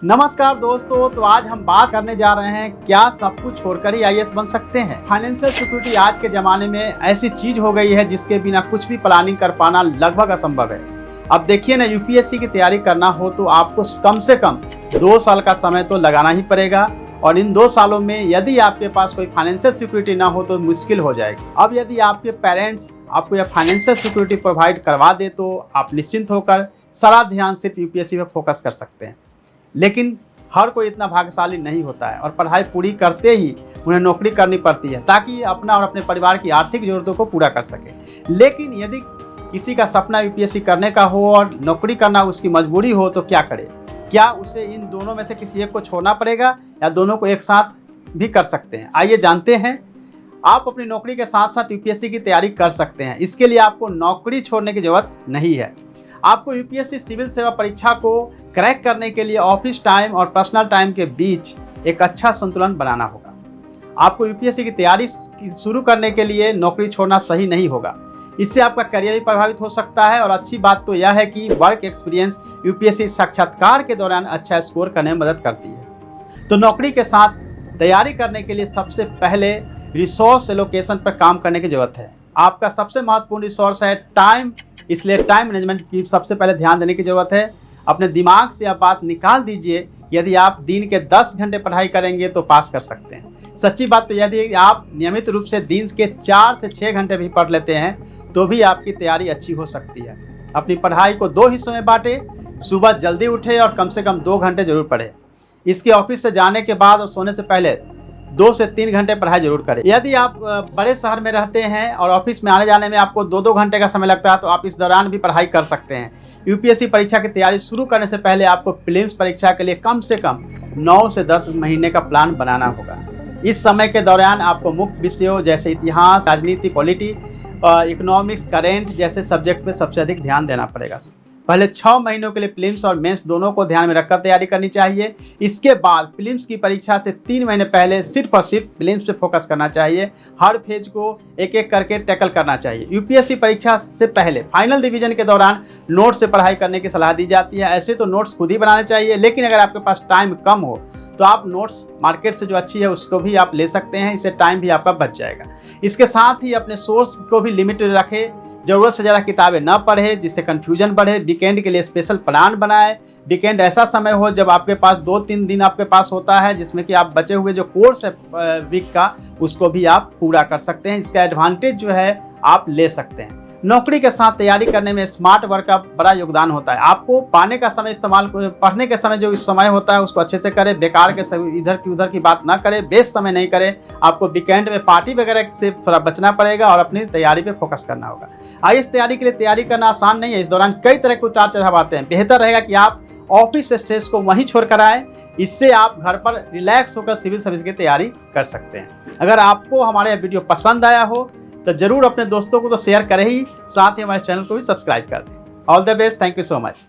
नमस्कार दोस्तों, तो आज हम बात करने जा रहे हैं क्या सब कुछ छोड़कर ही आईएएस बन सकते हैं। फाइनेंशियल सिक्योरिटी आज के ज़माने में ऐसी चीज़ हो गई है जिसके बिना कुछ भी प्लानिंग कर पाना लगभग असंभव है। अब देखिए ना, यूपीएससी की तैयारी करना हो तो आपको कम से कम 2 साल का समय तो लगाना ही पड़ेगा और इन 2 सालों में यदि आपके पास कोई फाइनेंशियल सिक्योरिटी ना हो तो मुश्किल हो जाएगी। अब यदि आपके पेरेंट्स आपको यह फाइनेंशियल सिक्योरिटी प्रोवाइड करवा दे तो आप निश्चिंत होकर सारा ध्यान सिर्फ यूपीएससी पर फोकस कर सकते हैं। लेकिन हर कोई इतना भाग्यशाली नहीं होता है और पढ़ाई पूरी करते ही उन्हें नौकरी करनी पड़ती है ताकि अपना और अपने परिवार की आर्थिक ज़रूरतों को पूरा कर सके। लेकिन यदि किसी का सपना यूपीएससी करने का हो और नौकरी करना उसकी मजबूरी हो तो क्या करे? क्या उसे इन दोनों में से किसी एक को छोड़ना पड़ेगा या दोनों को एक साथ भी कर सकते हैं? आइए जानते हैं। आप अपनी नौकरी के साथ साथ यूपीएससी की तैयारी कर सकते हैं। इसके लिए आपको नौकरी छोड़ने की जरूरत नहीं है। आपको यूपीएससी सिविल सेवा परीक्षा को क्रैक करने के लिए ऑफिस टाइम और पर्सनल टाइम के बीच एक अच्छा संतुलन बनाना होगा। आपको यूपीएससी की तैयारी शुरू करने के लिए नौकरी छोड़ना सही नहीं होगा। इससे आपका करियर भी प्रभावित हो सकता है और अच्छी बात तो यह है कि वर्क एक्सपीरियंस यूपीएससी साक्षात्कार के दौरान अच्छा स्कोर करने में मदद करती है। तो नौकरी के साथ तैयारी करने के लिए सबसे पहले रिसोर्स एलोकेशन पर काम करने की जरूरत है। आपका सबसे महत्वपूर्ण रिसोर्स है टाइम, इसलिए टाइम मैनेजमेंट की सबसे पहले ध्यान देने की जरूरत है। अपने दिमाग से आप बात निकाल दीजिए, यदि आप दिन के 10 घंटे पढ़ाई करेंगे तो पास कर सकते हैं। सच्ची बात तो यदि आप नियमित रूप से दिन के 4 से 6 घंटे भी पढ़ लेते हैं तो भी आपकी तैयारी अच्छी हो सकती है। अपनी पढ़ाई को 2 हिस्सों में बांटें। सुबह जल्दी उठे और कम से कम 2 घंटे जरूर पढ़ें। इसके ऑफिस से जाने के बाद और सोने से पहले 2 से 3 घंटे पढ़ाई जरूर करें। यदि आप बड़े शहर में रहते हैं और ऑफिस में आने जाने में आपको 2-2 घंटे का समय लगता है तो आप इस दौरान भी पढ़ाई कर सकते हैं। यूपीएससी परीक्षा की तैयारी शुरू करने से पहले आपको प्रीलिम्स परीक्षा के लिए कम से कम 9 से 10 महीने का प्लान बनाना होगा। इस समय के दौरान आपको मुख्य विषयों जैसे इतिहास, राजनीति, पॉलिटी, इकोनॉमिक्स, करेंट जैसे सब्जेक्ट पे सबसे अधिक ध्यान देना पड़ेगा। पहले 6 महीनों के लिए प्रीलिम्स और मेंस दोनों को ध्यान में रखकर तैयारी करनी चाहिए। इसके बाद प्रीलिम्स की परीक्षा से 3 महीने पहले सिर्फ और सिर्फ प्रीलिम्स पे फोकस करना चाहिए। हर फेज को एक एक करके टैकल करना चाहिए। यूपीएससी परीक्षा से पहले फाइनल रिवीजन के दौरान नोट्स से पढ़ाई करने की सलाह दी जाती है। ऐसे तो नोट्स खुद ही बनाने चाहिए, लेकिन अगर आपके पास टाइम कम हो तो आप नोट्स मार्केट से जो अच्छी है उसको भी आप ले सकते हैं। इससे टाइम भी आपका बच जाएगा। इसके साथ ही अपने सोर्स को भी लिमिटेड रखें। ज़रूरत से ज़्यादा किताबें न पढ़े जिससे कन्फ्यूजन बढ़े। वीकेंड के लिए स्पेशल प्लान बनाएं। वीकेंड ऐसा समय हो जब आपके पास 2-3 दिन आपके पास होता है जिसमें कि आप बचे हुए जो कोर्स है वीक का उसको भी आप पूरा कर सकते हैं। इसका एडवांटेज जो है आप ले सकते हैं। नौकरी के साथ तैयारी करने में स्मार्ट वर्क का बड़ा योगदान होता है। आपको पाने का समय इस्तेमाल, पढ़ने के समय जो समय होता है उसको अच्छे से करें। बेकार के इधर की उधर की बात ना करें, वेस्ट समय नहीं करें। आपको वीकेंड में पार्टी वगैरह से थोड़ा बचना पड़ेगा और अपनी तैयारी पे फोकस करना होगा। आईएएस तैयारी के लिए तैयारी करना आसान नहीं है। इस दौरान कई तरह के उतार चढ़ाव आते हैं। बेहतर रहेगा कि आप ऑफिस स्ट्रेस को वहीं छोड़ कर आए। इससे आप घर पर रिलैक्स होकर सिविल सर्विस की तैयारी कर सकते हैं। अगर आपको हमारा वीडियो पसंद आया हो तो जरूर अपने दोस्तों को तो शेयर करें ही, साथ ही हमारे चैनल को भी सब्सक्राइब कर दें। All the best, thank you so much.